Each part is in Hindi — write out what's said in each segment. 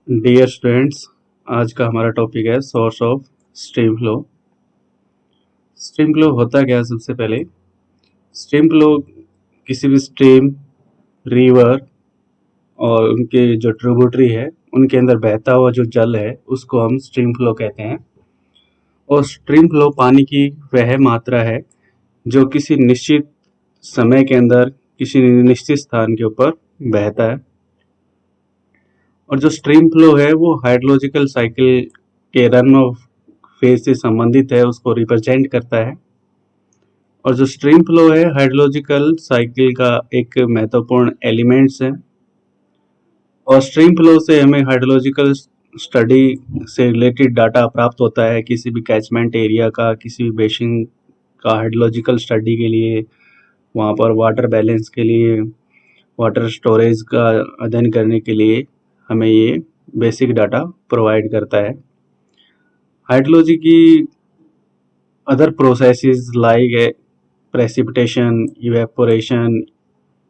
डियर स्टूडेंट्स, आज का हमारा टॉपिक है source of stream flow. Stream flow होता क्या है? सबसे पहले स्ट्रीम फ्लो किसी भी स्ट्रीम, रिवर और उनके जो ट्रिब्यूटरी है उनके अंदर बहता हुआ जो जल है उसको हम स्ट्रीम फ्लो कहते हैं। और स्ट्रीम फ्लो पानी की वह मात्रा है जो किसी निश्चित समय के अंदर किसी निश्चित स्थान के ऊपर बहता है। और जो स्ट्रीम फ्लो है वो हाइड्रोलॉजिकल साइकिल के रन ऑफ फेज से संबंधित है, उसको रिप्रेजेंट करता है। और जो स्ट्रीम फ्लो है हाइड्रोलॉजिकल साइकिल का एक महत्वपूर्ण एलिमेंट्स है। और स्ट्रीम फ्लो से हमें हाइड्रोलॉजिकल स्टडी से रिलेटेड डाटा प्राप्त होता है, किसी भी कैचमेंट एरिया का, किसी भी बेसिन का हाइड्रोलॉजिकल स्टडी के लिए, वहाँ पर वाटर बैलेंस के लिए, वाटर स्टोरेज का अध्ययन करने के लिए हमें ये बेसिक डाटा प्रोवाइड करता है। हाइड्रोलॉजी की other processes like precipitation, evaporation,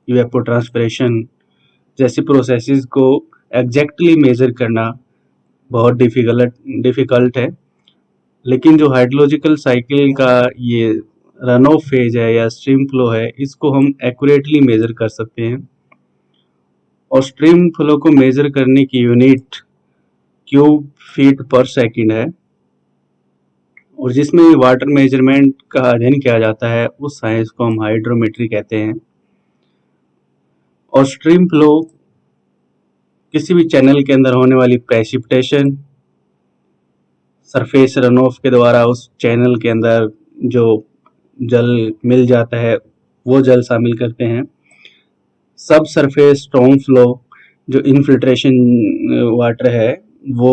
evapotranspiration जैसी प्रोसेसेस को एग्जैक्टली मेजर करना बहुत डिफिकल्ट है। लेकिन जो हाइड्रोलॉजिकल साइकिल का ये रन ऑफ फेज है या स्ट्रीम फ्लो है, इसको हम एक्यूरेटली मेजर कर सकते हैं। और स्ट्रीम फ्लो को मेजर करने की यूनिट क्यूब फीट पर सेकंड है। और जिसमें वाटर मेजरमेंट का अध्ययन किया जाता है उस साइंस को हम हाइड्रोमेट्री कहते हैं। और स्ट्रीम फ्लो किसी भी चैनल के अंदर होने वाली प्रेसिपिटेशन, सरफेस रन ऑफ के द्वारा उस चैनल के अंदर जो जल मिल जाता है वो जल शामिल करते हैं। सब सरफेस स्टॉर्म फ्लो, जो इनफिल्ट्रेशन वाटर है वो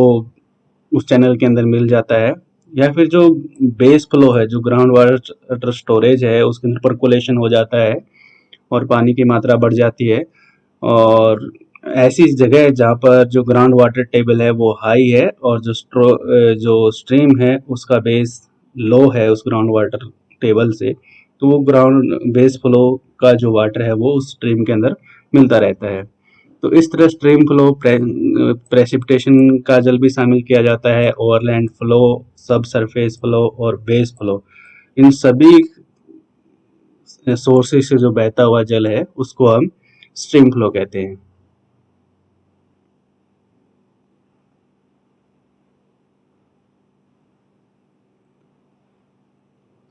उस चैनल के अंदर मिल जाता है। या फिर जो बेस फ्लो है, जो ग्राउंड वाटर स्टोरेज है, उसके अंदर परकोलेशन हो जाता है और पानी की मात्रा बढ़ जाती है। और ऐसी जगह है जहाँ पर जो ग्राउंड वाटर टेबल है वो हाई है और जो स्ट्रीम है उसका बेस लो है उस ग्राउंड वाटर टेबल से, तो वो ग्राउंड बेस फ्लो का जो वाटर है वो उस स्ट्रीम के अंदर मिलता रहता है। तो इस तरह स्ट्रीम फ्लो, प्रेसिपिटेशन का जल भी शामिल किया जाता है, ओवरलैंड फ्लो, सब सरफेस फ्लो और बेस फ्लो। इन सभी सोर्सेज से जो बहता हुआ जल है उसको हम स्ट्रीम फ्लो कहते हैं।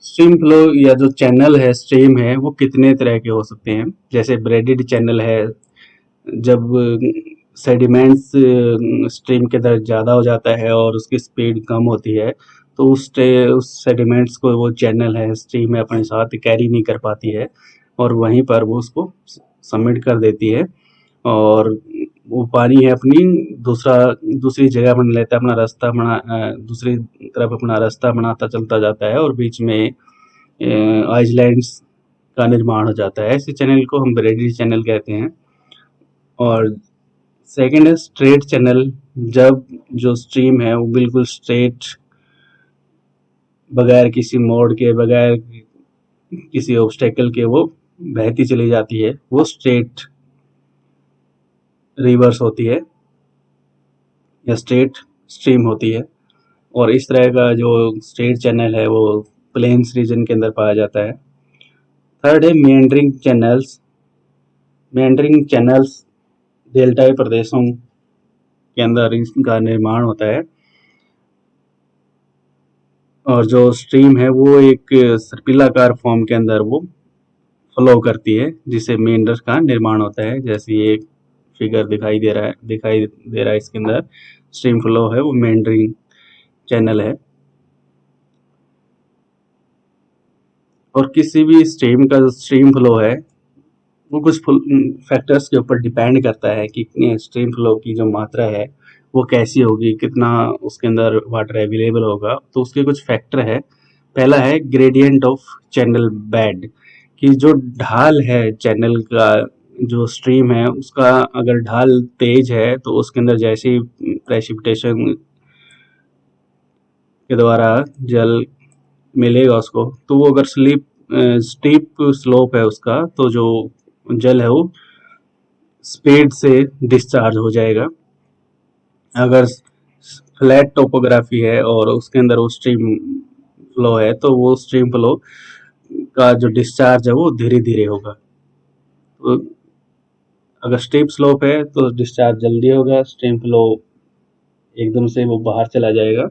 स्ट्रीम फ्लो या जो चैनल है, स्ट्रीम है, वो कितने तरह के हो सकते हैं। जैसे ब्रेडेड चैनल है, जब सेडिमेंट्स स्ट्रीम के अंदर ज़्यादा हो जाता है और उसकी स्पीड कम होती है तो उस सेडिमेंट्स को वो चैनल है, स्ट्रीम है, अपने साथ कैरी नहीं कर पाती है और वहीं पर वो उसको सबमिट कर देती है। और वो पानी है अपनी दूसरी जगह बना लेता है, अपना रास्ता दूसरी तरफ अपना रास्ता बनाता चलता जाता है और बीच में आइलैंड्स का निर्माण हो जाता है। ऐसे चैनल को हम ब्रेडेड चैनल कहते हैं। और सेकंड है स्ट्रेट चैनल, जब जो स्ट्रीम है वो बिल्कुल स्ट्रेट, बगैर किसी मोड़ के, बगैर किसी ऑब्स्टेकल के वो बहती चली जाती है, वो स्ट्रेट रिवर्स होती है या स्ट्रेट स्ट्रीम होती है। और इस तरह का जो स्ट्रेट चैनल है वो प्लेन्स रीजन के अंदर पाया जाता है। थर्ड है मेंडरिंग चैनल्स। मेंडरिंग चैनल्स डेल्टाई प्रदेशों के अंदर इनका निर्माण होता है और जो स्ट्रीम है वो एक सर्पिलाकार फॉर्म के अंदर वो फ्लो करती है, जिससे मेंडर का निर्माण होता है। जैसे ये फिगर दिखाई दे रहा है इसके अंदर स्ट्रीम फ्लो है, वो मेंडरिंग चैनल है। और किसी भी स्ट्रीम का जो स्ट्रीम फ्लो है वो कुछ फैक्टर्स के ऊपर डिपेंड करता है कि स्ट्रीम फ्लो की जो मात्रा है वो कैसी होगी, कितना उसके अंदर वाटर अवेलेबल होगा। तो उसके कुछ फैक्टर है। पहला है ग्रेडियंट ऑफ चैनल बेड, कि जो ढाल है चैनल का, जो स्ट्रीम है उसका अगर ढाल तेज है तो उसके अंदर जैसे ही प्रेसिपिटेशन के द्वारा जल मिलेगा उसको, तो वो अगर स्टीप स्लोप है उसका, तो जो जल है वो स्पीड से डिस्चार्ज हो जाएगा। अगर फ्लैट टोपोग्राफी है और उसके अंदर वो स्ट्रीम फ्लो है तो वो स्ट्रीम फ्लो का जो डिस्चार्ज है वो धीरे धीरे होगा। तो अगर स्टीप स्लोप है तो डिस्चार्ज जल्दी होगा, स्ट्रीम फ्लो एकदम से वो बाहर चला जाएगा।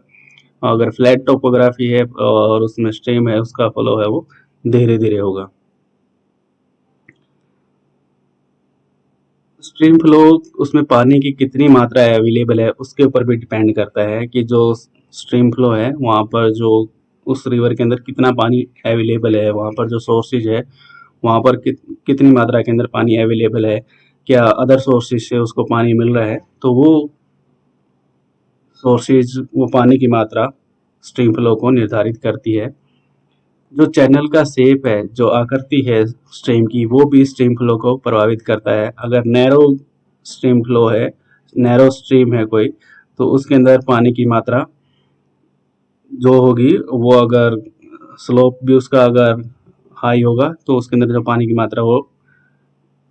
अगर फ्लैट टोपोग्राफी है और उसमें स्ट्रीम है, उसका फ्लो है वो धीरे धीरे होगा। स्ट्रीम फ्लो उसमें पानी की कितनी मात्रा अवेलेबल है उसके ऊपर भी डिपेंड करता है कि जो स्ट्रीम फ्लो है वहाँ पर जो उस रिवर के अंदर कितना पानी अवेलेबल है, वहाँ पर जो सोर्सेज है वहाँ पर कितनी मात्रा के अंदर पानी अवेलेबल है, क्या अदर सोर्सेज से उसको पानी मिल रहा है, तो वो सोर्सेज वो पानी की मात्रा स्ट्रीम फ्लो को निर्धारित करती है। जो चैनल का शेप है, जो आकृति है स्ट्रीम की, वो भी स्ट्रीम फ्लो को प्रभावित करता है। अगर नैरो स्ट्रीम फ्लो है, नैरो स्ट्रीम है कोई, तो उसके अंदर पानी की मात्रा जो होगी वो अगर स्लोप भी उसका अगर हाई होगा तो उसके अंदर जो पानी की मात्रा वो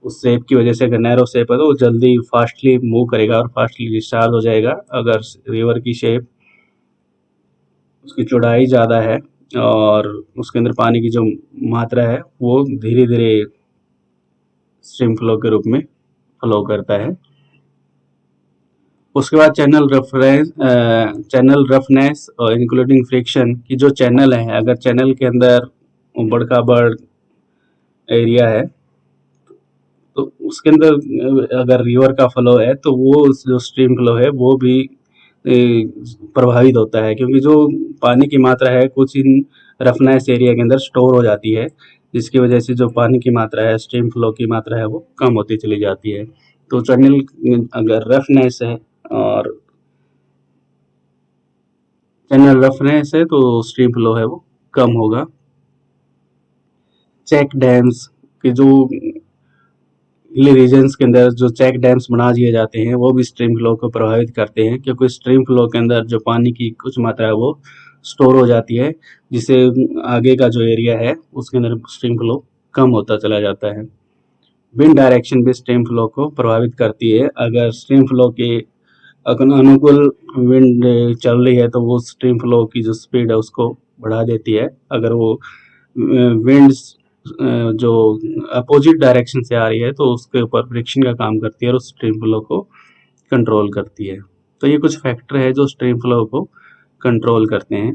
उस शेप की वजह से, अगर नैरो शेप है तो वो जल्दी फास्टली मूव करेगा और फास्टली डिस्चार्ज हो जाएगा। अगर रिवर की शेप, उसकी चौड़ाई ज़्यादा है और उसके अंदर पानी की जो मात्रा है वो धीरे धीरे स्ट्रीम फ्लो के रूप में फ्लो करता है। उसके बाद चैनल रफनेस और इंक्लूडिंग फ्रिक्शन की जो चैनल है, अगर चैनल के अंदर बड़का बड़ एरिया है तो उसके अंदर अगर रिवर का फ्लो है तो वो जो स्ट्रीम फ्लो है वो भी प्रभावित होता है, क्योंकि जो पानी की मात्रा है कुछ इन रफनेस एरिया के अंदर स्टोर हो जाती है, जिसकी वजह से जो पानी की मात्रा है, स्ट्रीम फ्लो की मात्रा है वो कम होती चली जाती है। तो चैनल अगर रफनेस है और चैनल रफनेस है तो स्ट्रीम फ्लो है वो कम होगा। चेक डैम्स के जो हिली रीजन्स के अंदर जो चेक डैम्स बना दिए जाते हैं वो भी स्ट्रीम फ्लो को प्रभावित करते हैं, क्योंकि स्ट्रीम फ्लो के अंदर जो पानी की कुछ मात्रा है वो स्टोर हो जाती है, जिससे आगे का जो एरिया है उसके अंदर स्ट्रीम फ्लो कम होता चला जाता है। विंड डायरेक्शन भी स्ट्रीम फ्लो को प्रभावित करती है। अगर स्ट्रीम फ्लो के अनुकूल विंड चल रही है तो वो स्ट्रीम फ्लो की जो स्पीड है उसको बढ़ा देती है। अगर वो विंड जो अपोजिट डायरेक्शन से आ रही है तो उसके ऊपर फ्रिक्शन का काम करती है और उस स्ट्रीम फ्लो को कंट्रोल करती है। तो ये कुछ फैक्टर है जो स्ट्रीम फ्लो को कंट्रोल करते हैं।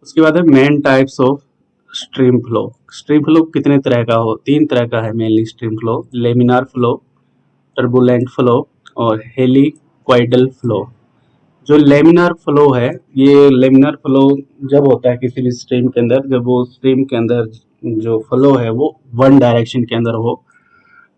उसके बाद है main types of stream flow. Stream flow कितने तरह का हो, तीन तरह का है mainly stream flow: laminar flow, turbulent flow और हेलिक्वाइडल फ्लो। जो लेमिनार फ्लो है, ये लेमिनार फ्लो जब होता है किसी भी स्ट्रीम के अंदर, जब वो स्ट्रीम के अंदर जो फ्लो है वो वन डायरेक्शन के अंदर हो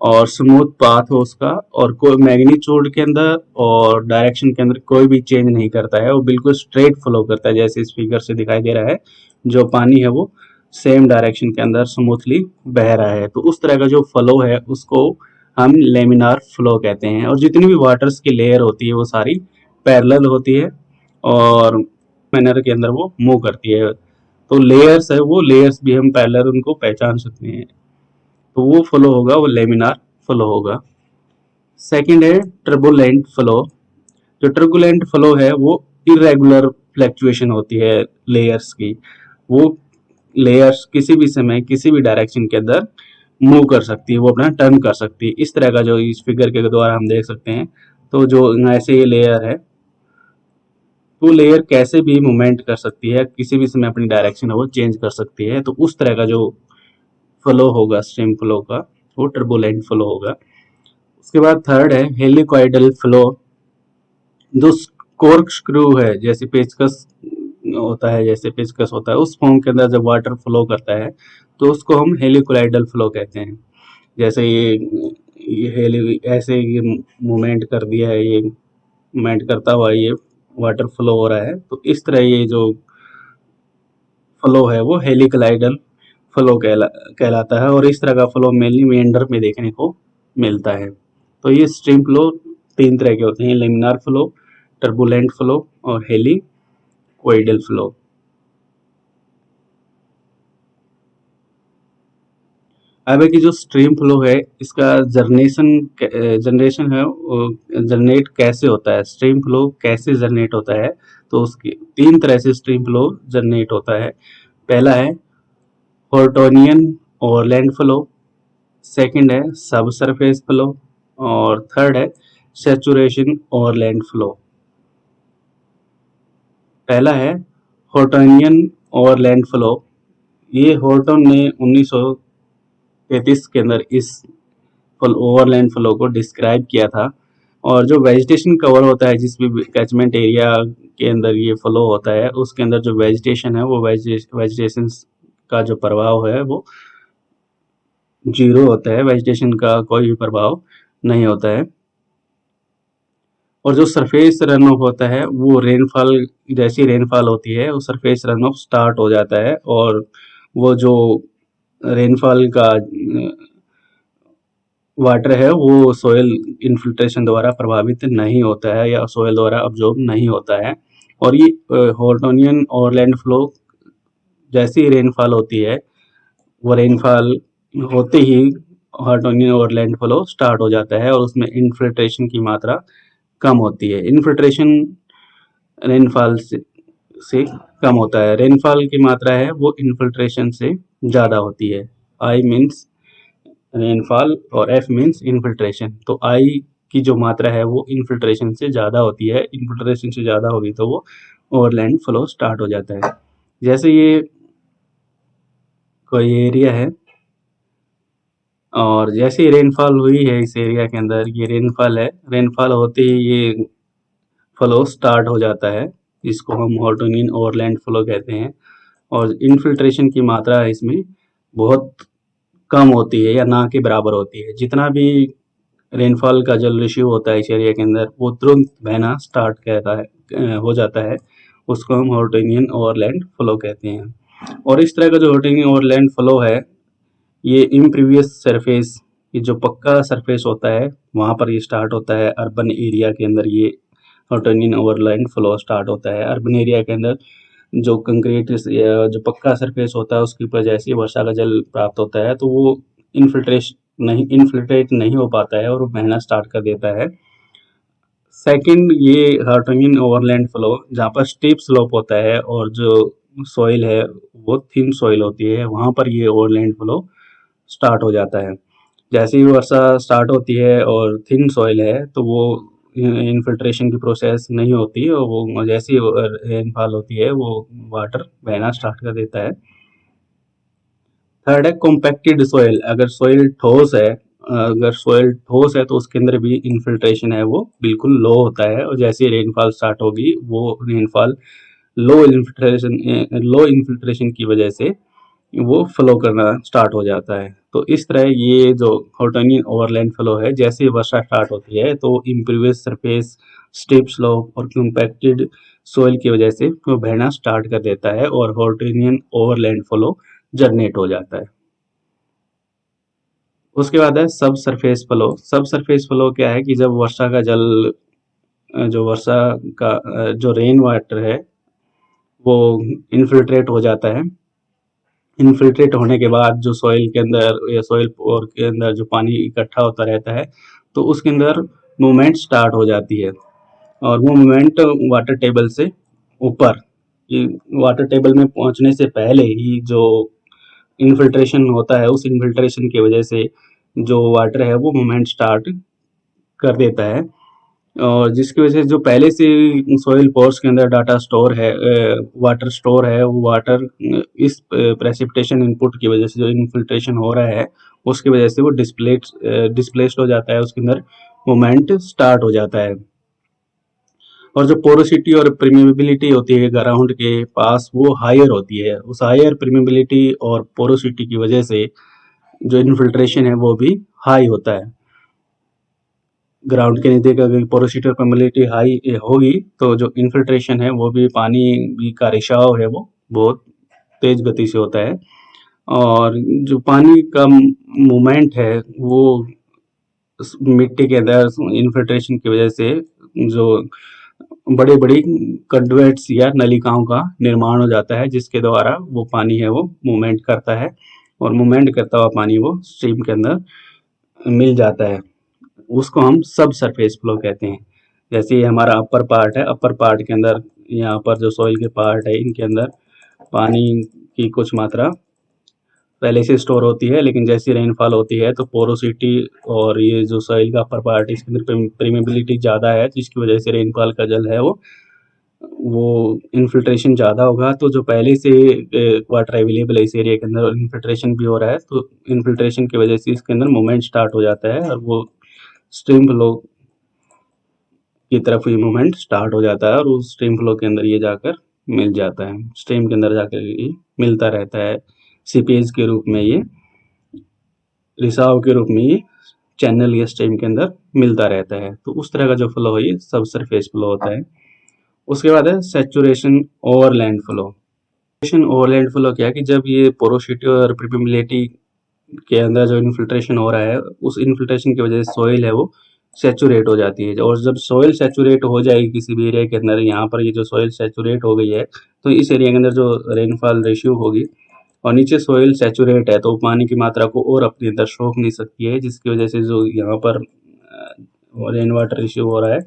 और स्मूथ पाथ हो उसका, और कोई मैग्नीट्यूड के अंदर और डायरेक्शन के अंदर कोई भी चेंज नहीं करता है, वो बिल्कुल स्ट्रेट फ्लो करता है जैसे इस फिगर से दिखाई दे रहा है। जो पानी है वो सेम डायरेक्शन के अंदर स्मूथली बह रहा है, तो उस तरह का जो फ्लो है उसको हम लेमिनार फ्लो कहते हैं। और जितनी भी वाटर्स की लेयर होती है वो सारी पैरेलल होती है और मैनर के अंदर वो मूव करती है। तो लेयर्स है, वो लेयर्स भी हम पैरेलल उनको पहचान सकते हैं, तो वो फ्लो होगा, वो लेमिनार फ्लो होगा। सेकंड है टर्बुलेंट फ्लो। जो टर्बुलेंट फ्लो है वो इरेगुलर फ्लैक्चुएशन होती है लेयर्स की। वो लेयर्स किसी भी समय किसी भी डायरेक्शन के अंदर मूव कर सकती है, वो अपना टर्न कर सकती है। इस तरह का जो इस फिगर के द्वारा हम देख सकते हैं। तो जो ऐसे ये लेयर है, तो लेयर कैसे भी मूवमेंट कर सकती है, किसी भी समय अपनी डायरेक्शन है वो चेंज कर सकती है। तो उस तरह का जो फ्लो होगा स्ट्रीम फ्लो का, वो टर्बुलेंट फ्लो होगा। उसके बाद थर्ड है हेलिकॉइडल फ्लो। जो कोर्क स्क्रू है, जैसे पेचकस होता है, जैसे पेचकस होता है उस फॉर्म के अंदर जब वाटर फ्लो करता है तो उसको हम हेलिकोइडल फ्लो कहते हैं। जैसे ये हेली ऐसे ये मूवमेंट कर दिया है, ये मूवमेंट करता हुआ ये वाटर फ्लो हो रहा है, तो इस तरह ये जो फ्लो है वो हेलिकोइडल फ्लो कहलाता है। और इस तरह का फ्लो मेनली मेंढर में देखने को मिलता है। तो ये स्ट्रीम फ्लो तीन तरह के होते हैं: लेमिनार फ्लो, टर्बुलेंट फ्लो और हेलिकोइडल फ्लो। अब है कि जो स्ट्रीम फ्लो है इसका जनरेशन है जनरेट कैसे होता है, स्ट्रीम फ्लो कैसे जनरेट होता है। तो उसकी 3 तरह से स्ट्रीम फ्लो जनरेट होता है। पहला है हॉर्टोनियन ओवरलैंड फ्लो, सेकंड है सब सरफेस फ्लो और थर्ड है सैचुरेशन ओवरलैंड फ्लो। पहला है हॉर्टोनियन ओवरलैंड फ्लो। ये हॉर्टन ने 1933 के अंदर इस ओवरलैंड फ्लो को डिस्क्राइब किया था। और जो वेजिटेशन कवर होता है जिस भी कैचमेंट एरिया के अंदर ये फ्लो होता है उसके अंदर जो वेजिटेशन है वो वेजिटेशन का जो प्रभाव है वो जीरो होता है, वेजिटेशन का कोई भी प्रभाव नहीं होता है। और जो सरफेस रन ऑफ होता है वो रेनफॉल, जैसी रेनफॉल होती है वो सरफेस रन ऑफ स्टार्ट हो जाता है और वो जो रेनफॉल का वाटर है वो सोयल इन्फिल्ट्रेशन द्वारा प्रभावित नहीं होता है या सोयल द्वारा अब्जॉर्ब नहीं होता है। और ये हॉर्टोनियन और लैंड फ्लो जैसी रेनफॉल होती है वो रेनफॉल होते ही हॉर्टोनियन और लैंड फ्लो स्टार्ट हो जाता है और उसमें इन्फिल्ट्रेशन की मात्रा कम होती है। इन्फिल्ट्रेशन रेनफॉल से कम होता है, रेनफॉल की मात्रा है वो इन्फिल्ट्रेशन से ज़्यादा होती है। आई मीन्स रेनफॉल और एफ मीन्स इन्फिल्ट्रेशन। तो आई की जो मात्रा है वो इन्फिल्ट्रेशन से ज़्यादा होती है, इन्फिल्ट्रेशन से ज़्यादा होगी तो वो ओवरलैंड फ्लो स्टार्ट हो जाता है। जैसे ये कोई एरिया है और जैसे ही रेनफॉल हुई है इस एरिया के अंदर, ये रेनफॉल है, रेनफॉल होते ही ये फ्लो स्टार्ट हो जाता है, जिसको हम हॉर्टोनियन ओवरलैंड फ्लो कहते हैं। और इन्फिल्ट्रेशन की मात्रा इसमें बहुत कम होती है या ना के बराबर होती है। जितना भी रेनफॉल का जल रेशियो होता है इस एरिया के अंदर वो तुरंत बहना स्टार्ट कहता है हो जाता है, उसको हम हॉर्टोनियन ओवरलैंड फ्लो कहते हैं। और इस तरह का जो हॉर्टोनियन ओवरलैंड फ्लो है ये इम्प्रीवियस सरफेस, ये जो पक्का सरफेस होता है वहाँ पर ये स्टार्ट होता है। अर्बन एरिया के अंदर ये हॉर्टोनियन ओवरलैंड फ्लो स्टार्ट होता है। अर्बन एरिया के अंदर जो कंक्रीट जो पक्का सरफेस होता है उसकी वजह से वर्षा का जल प्राप्त होता है तो वो इन्फिल्ट्रेट नहीं हो पाता है और वो बहना स्टार्ट कर देता है। सेकंड ये हॉर्टोनियन ओवरलैंड फ्लो जहाँ पर स्टीप स्लोप होता है और जो सॉइल है वो थिन सॉइल होती है, वहाँ पर ये ओवरलैंड फ्लो स्टार्ट हो जाता है। जैसे ही वर्षा स्टार्ट होती है और थिन सॉइल है तो वो इन्फिल्ट्रेशन की प्रोसेस नहीं होती और वो जैसे ही रेनफॉल होती है वो वाटर बहना स्टार्ट कर देता है। थर्ड है कॉम्पैक्टेड सॉइल। अगर सॉइल ठोस है तो उसके अंदर भी इन्फिल्ट्रेशन है वो बिल्कुल लो होता है और जैसे रेनफॉल स्टार्ट होगी वो रेनफॉल लो इन्फिल्ट्रेशन की वजह से वो फ्लो करना स्टार्ट हो जाता है। तो इस तरह ये जो हॉर्टोनियन ओवरलैंड फ्लो है, जैसे ही वर्षा स्टार्ट होती है तो इम्प्रीवियस सरफेस, स्टीप स्लोप और कॉम्पैक्टेड सोइल की वजह से वो बहना स्टार्ट कर देता है और हॉर्टोनियन ओवरलैंड फ्लो जनरेट हो जाता है। उसके बाद है सब सरफेस फ्लो। सब सरफेस फ्लो क्या है कि जब वर्षा का जल जो वर्षा का जो रेन वाटर है वो इन्फिल्ट्रेट हो जाता है। इन्फिल्ट्रेट होने के बाद जो सॉइल के अंदर या सॉइल पोर के अंदर जो पानी इकट्ठा होता रहता है तो उसके अंदर मूवमेंट स्टार्ट हो जाती है और वो मूवमेंट वाटर टेबल से ऊपर, वाटर टेबल में पहुंचने से पहले ही जो इन्फिल्ट्रेशन होता है उस इन्फिल्ट्रेशन की वजह से जो वाटर है वो मूवमेंट स्टार्ट कर देता है और जिसकी वजह से जो पहले से सोइल पोर्स के अंदर डाटा स्टोर है, वाटर स्टोर है, वो वाटर इस प्रेसिपिटेशन इनपुट की वजह से जो इन्फिल्ट्रेशन हो रहा है उसकी वजह से वो डिस्प्लेस्ड हो जाता है, उसके अंदर मूवमेंट स्टार्ट हो जाता है। और जो पोरोसिटी और परमेबिलिटी होती है ग्राउंड के पास वो हायर होती है, उस हायर परमेबिलिटी और पोरोसिटी की वजह से जो इन्फिल्ट्रेशन है वो भी हाई होता है। ग्राउंड के नज़दीक अगर पोरोसिटी और परमेबिलिटी हाई होगी तो जो इन्फिल्ट्रेशन है वो भी पानी का रिसाव है वो बहुत तेज गति से होता है और जो पानी का मूवमेंट है वो मिट्टी के अंदर इन्फिल्ट्रेशन की वजह से जो बड़ी बड़ी कंडुइट्स या नलिकाओं का निर्माण हो जाता है जिसके द्वारा वो पानी है वो मूवमेंट करता है और मूवमेंट करता हुआ पानी वो स्ट्रीम के अंदर मिल जाता है, उसको हम सब सरफेस फ्लो कहते हैं। जैसे ये हमारा अपर पार्ट है, अपर पार्ट के अंदर यहाँ पर जो सॉइल के पार्ट है इनके अंदर पानी की कुछ मात्रा पहले से स्टोर होती है, लेकिन जैसी रेनफॉल होती है तो पोरोसिटी और ये जो सॉइल का अपर पार्ट है इसके अंदर परमेबिलिटी ज़्यादा है, जिसकी वजह से रेनफॉल का जल है वो इन्फिल्ट्रेशन ज़्यादा होगा। तो जो पहले से वाटर अवेलेबल है इस एरिया के अंदर, इन्फिल्ट्रेशन भी हो रहा है, तो इन्फिल्ट्रेशन की वजह से इसके अंदर मूवमेंट स्टार्ट हो जाता है और वो स्ट्रीम फ्लो की तरफ ये मूवमेंट स्टार्ट हो जाता है और उस स्ट्रीम फ्लो के अंदर ये जाकर मिल जाता है, स्ट्रीम के अंदर जाकर ये मिलता रहता है सीपेज के रूप में, ये रिसाव के रूप में ये चैनल या स्ट्रीम के अंदर मिलता रहता है। तो उस तरह का जो फ्लो है ये सब सरफेस फ्लो होता है। उसके बाद है saturation overland flow. Overland flow क्या है कि जब ये पोरोसिटी और परमेबिलिटी के अंदर जो इन्फिल्ट्रेशन हो रहा है उस इन्फिल्ट्रेशन की वजह से सॉइल है वो सैचुरेट हो जाती है, और जब सॉइल सैचुरेट हो जाएगी किसी भी एरिया के अंदर, यहाँ पर ये जो सॉइल सैचुरेट हो गई है तो इस एरिया के अंदर जो रेनफॉल रेशियो होगी और नीचे सॉइल सैचुरेट है तो पानी की मात्रा को और अपने अंदर सोख नहीं सकती है, जिसकी वजह से जो यहाँ पर रेन वाटर रेशियो हो रहा है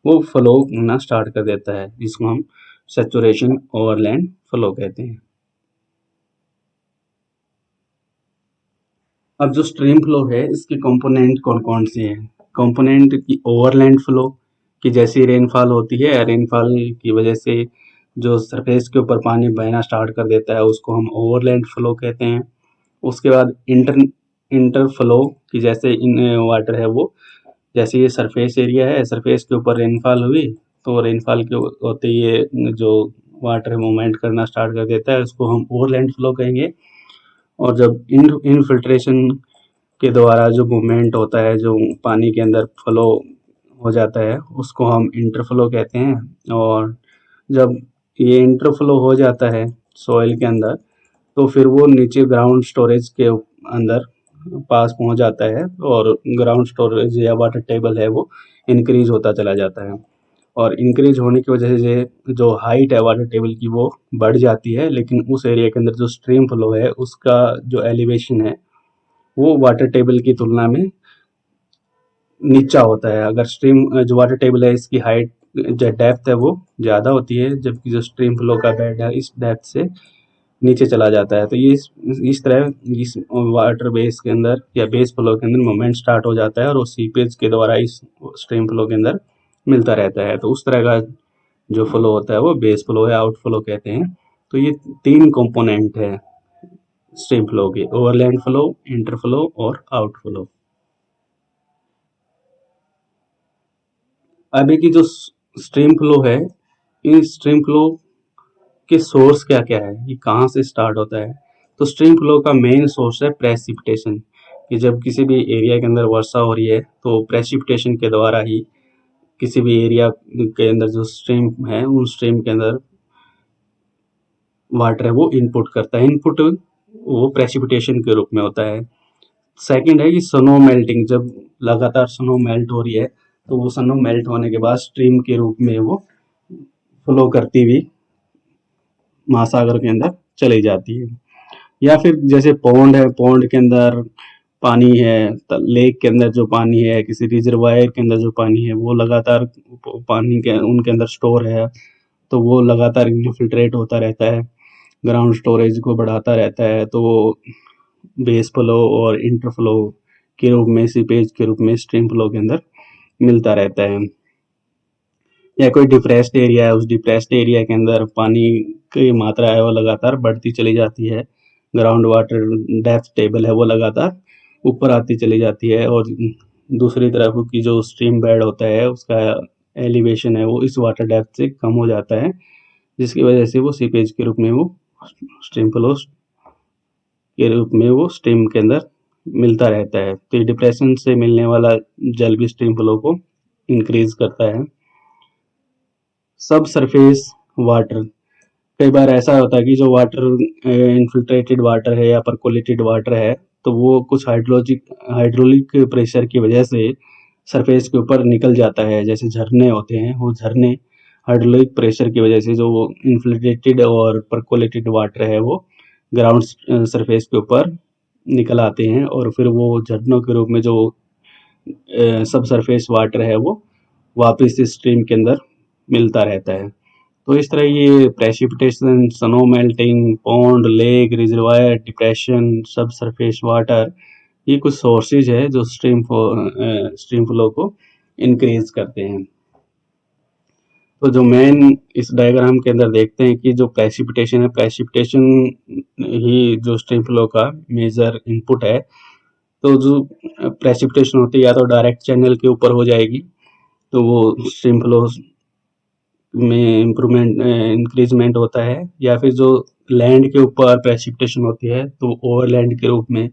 वो फ्लो होना स्टार्ट कर देता है, जिसको हम सैचुरेशन ओवरलैंड फ्लो कहते हैं। अब जो स्ट्रीम फ्लो है इसके कंपोनेंट कौन कौन से हैं? कंपोनेंट की ओवरलैंड फ्लो की जैसी रेनफॉल होती है, रेनफॉल की वजह से जो सरफेस के ऊपर पानी बहना स्टार्ट कर देता है उसको हम ओवरलैंड फ्लो कहते हैं। उसके बाद इंटर फ्लो की जैसे इन वाटर है वो, जैसे ये सरफेस एरिया है, सरफेस के ऊपर रेनफॉल हुई तो रेनफॉल के होते ये जो वाटर मूवमेंट करना स्टार्ट कर देता है उसको हम ओवरलैंड फ्लो कहेंगे। और जब इनफिल्ट्रेशन के द्वारा जो मूवमेंट होता है, जो पानी के अंदर फ्लो हो जाता है उसको हम इंटरफ्लो कहते हैं। और जब ये इंटरफ्लो हो जाता है सॉइल के अंदर तो फिर वो नीचे ग्राउंड स्टोरेज के अंदर पास पहुंच जाता है और ग्राउंड स्टोरेज या वाटर टेबल है वो इंक्रीज होता चला जाता है, और इंक्रीज होने की वजह से जो हाइट है वाटर टेबल की वो बढ़ जाती है, लेकिन उस एरिया के अंदर जो स्ट्रीम फ्लो है उसका जो एलिवेशन है वो वाटर टेबल की तुलना में नीचा होता है। अगर स्ट्रीम जो वाटर टेबल है इसकी हाइट जो डेप्थ है वो ज़्यादा होती है, जबकि जो स्ट्रीम फ्लो का बेड है इस डेप्थ से नीचे चला जाता है। तो ये इस तरह इस वाटर बेस के अंदर या बेस फ्लो के अंदर मूवमेंट स्टार्ट हो जाता है और वो सीपेज के द्वारा इस स्ट्रीम फ्लो के अंदर मिलता रहता है। तो उस तरह का जो फ्लो होता है वो बेस फ्लो है, आउट फ्लो कहते हैं। तो ये 3 कंपोनेंट है स्ट्रीम फ्लो के, ओवरलैंड फ्लो, इंटर फ्लो और आउट फ्लो। अभी की जो स्ट्रीम फ्लो है, इन स्ट्रीम फ्लो के सोर्स क्या क्या है, ये कहाँ से स्टार्ट होता है? तो स्ट्रीम फ्लो का मेन सोर्स है प्रेसिपिटेशन, कि जब किसी भी एरिया के अंदर वर्षा हो रही है तो प्रेसिपिटेशन के द्वारा ही किसी भी एरिया के अंदर जो स्ट्रीम है उन स्ट्रीम के अंदर वाटर है वो इनपुट करता है, इनपुट वो प्रेसिपिटेशन के रूप में होता है। सेकंड है कि स्नो मेल्टिंग, जब लगातार स्नो मेल्ट हो रही है तो वो स्नो मेल्ट होने के बाद स्ट्रीम के रूप में वो फ्लो करती हुई महासागर के अंदर चली जाती है। या फिर जैसे पौंड है, पौंड के अंदर पानी है, लेक के अंदर जो पानी है, किसी रिजर्वायर के अंदर जो पानी है वो लगातार पानी के उनके अंदर स्टोर है तो वो लगातार इन्फिल्ट्रेट होता रहता है, ग्राउंड स्टोरेज को बढ़ाता रहता है, तो वो बेस फ्लो और इंटर फ्लो के रूप में, सीपेज के रूप में स्ट्रीम फ्लो के अंदर मिलता रहता है। या कोई डिप्रेस्ड एरिया है, उस डिप्रेस्ड एरिया के अंदर पानी की मात्रा है वो लगातार बढ़ती चली जाती है, ग्राउंड वाटर डेप्थ टेबल है वो लगातार ऊपर आती चली जाती है, और दूसरी तरफ की जो स्ट्रीम बेड होता है उसका एलिवेशन है वो इस वाटर डेप्थ से कम हो जाता है, जिसकी वजह से वो सीपेज के रूप में वो स्ट्रीम फ्लो के रूप में वो स्ट्रीम के अंदर मिलता रहता है। तो ये डिप्रेशन से मिलने वाला जल भी स्ट्रीम फ्लो को इंक्रीज करता है। सब सरफेस वाटर, कई बार ऐसा होता है कि जो वाटर इनफिल्ट्रेटेड वाटर है या परकोलेटेड वाटर है तो वो कुछ हाइड्रोलिक प्रेशर की वजह से सरफेस के ऊपर निकल जाता है, जैसे झरने होते हैं, वो झरने हाइड्रोलिक प्रेशर की वजह से जो इनफिल्ट्रेटेड और परकोलेटेड वाटर है वो ग्राउंड सरफेस के ऊपर निकल आते हैं और फिर वो झरनों के रूप में जो सब सरफेस वाटर है वो वापस इस स्ट्रीम के अंदर मिलता रहता है। तो इस तरह ये precipitation, snow melting, pond, lake, reservoir, depression, सब सरफेस वाटर, ये कुछ सोर्सेज है जो स्ट्रीम फ्लो को इंक्रीज करते हैं। तो जो मेन इस डायग्राम के अंदर देखते हैं कि जो प्रेसिपिटेशन है, प्रेसिपिटेशन ही जो स्ट्रीम फ्लो का मेजर इनपुट है। तो जो प्रेसिपिटेशन होती है या तो डायरेक्ट चैनल के ऊपर हो जाएगी, तो वो स्ट्रीम फ्लो में इम्प्रूवमेंट इंक्रीजमेंट होता है, या फिर जो लैंड के ऊपर प्रेसिपिटेशन होती है तो ओवरलैंड के रूप में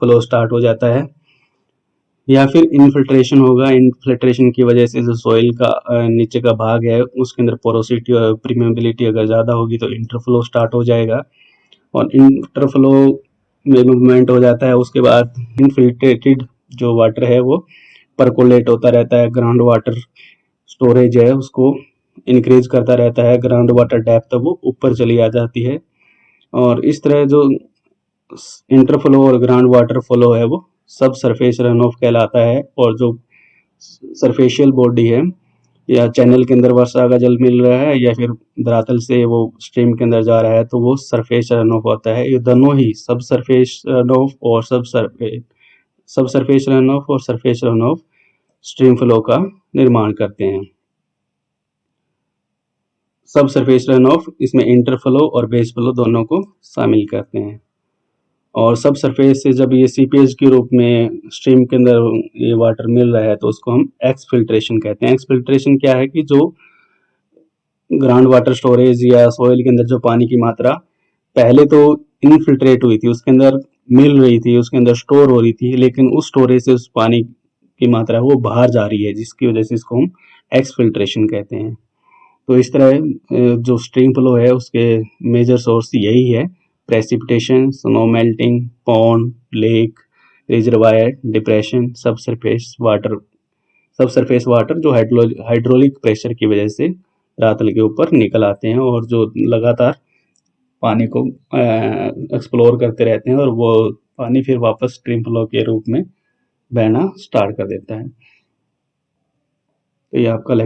फ्लो स्टार्ट हो जाता है, या फिर इनफिल्ट्रेशन होगा। इनफिल्ट्रेशन की वजह से जो सॉइल का नीचे का भाग है उसके अंदर पोरोसिटी और परमेबिलिटी अगर ज़्यादा होगी तो इंटरफ्लो स्टार्ट हो जाएगा, और इंटरफ्लो में मूवमेंट हो जाता है। उसके बाद इनफिल्ट्रेटेड जो वाटर है वो परकोलेट होता रहता है, ग्राउंड वाटर स्टोरेज है उसको इंक्रीज करता रहता है, ग्राउंड वाटर डेप्थ वो ऊपर चली आ जाती है, और इस तरह जो इंटरफ्लो और ग्राउंड वाटर फ्लो है वो सब सरफेस रन ऑफ कहलाता है। और जो सरफेशियल बॉडी है या चैनल के अंदर वर्षा का जल मिल रहा है या फिर धरातल से वो स्ट्रीम के अंदर जा रहा है तो वो सरफेस रन ऑफ होता है। ये दोनों ही सब सरफेस रन ऑफ और सब सरफेस रन ऑफ और surface run of stream flow का निर्माण करते हैं। सब सरफेस रन ऑफ इसमें इंटरफ्लो और बेस फ्लो दोनों को शामिल करते हैं। और सब सरफेस से जब ये सीपेज के रूप में स्ट्रीम के अंदर ये वाटर मिल रहा है तो उसको हम एक्सफिल्ट्रेशन कहते हैं। एक्सफिल्ट्रेशन क्या है कि जो ग्राउंड वाटर स्टोरेज या सॉइल के अंदर जो पानी की मात्रा पहले तो इनफिल्ट्रेट हुई थी, उसके अंदर मिल रही थी, उसके अंदर स्टोर हो रही थी, लेकिन उस स्टोरेज से उस पानी की मात्रा वो बाहर जा रही है, जिसकी वजह से इसको हम एक्सफिल्ट्रेशन कहते हैं। तो इस तरह जो स्ट्रीम फ्लो है उसके मेजर सोर्स यही है: precipitation, snow melting, pond, lake, reservoir, depression, सब सरफेस वाटर जो हाइड्रोलिक प्रेशर की वजह से धरातल के ऊपर निकल आते हैं और जो लगातार पानी को एक्सप्लोर करते रहते हैं, और वो पानी फिर वापस स्ट्रीम फ्लो के रूप में बहना स्टार्ट कर देता है। तो ये आपका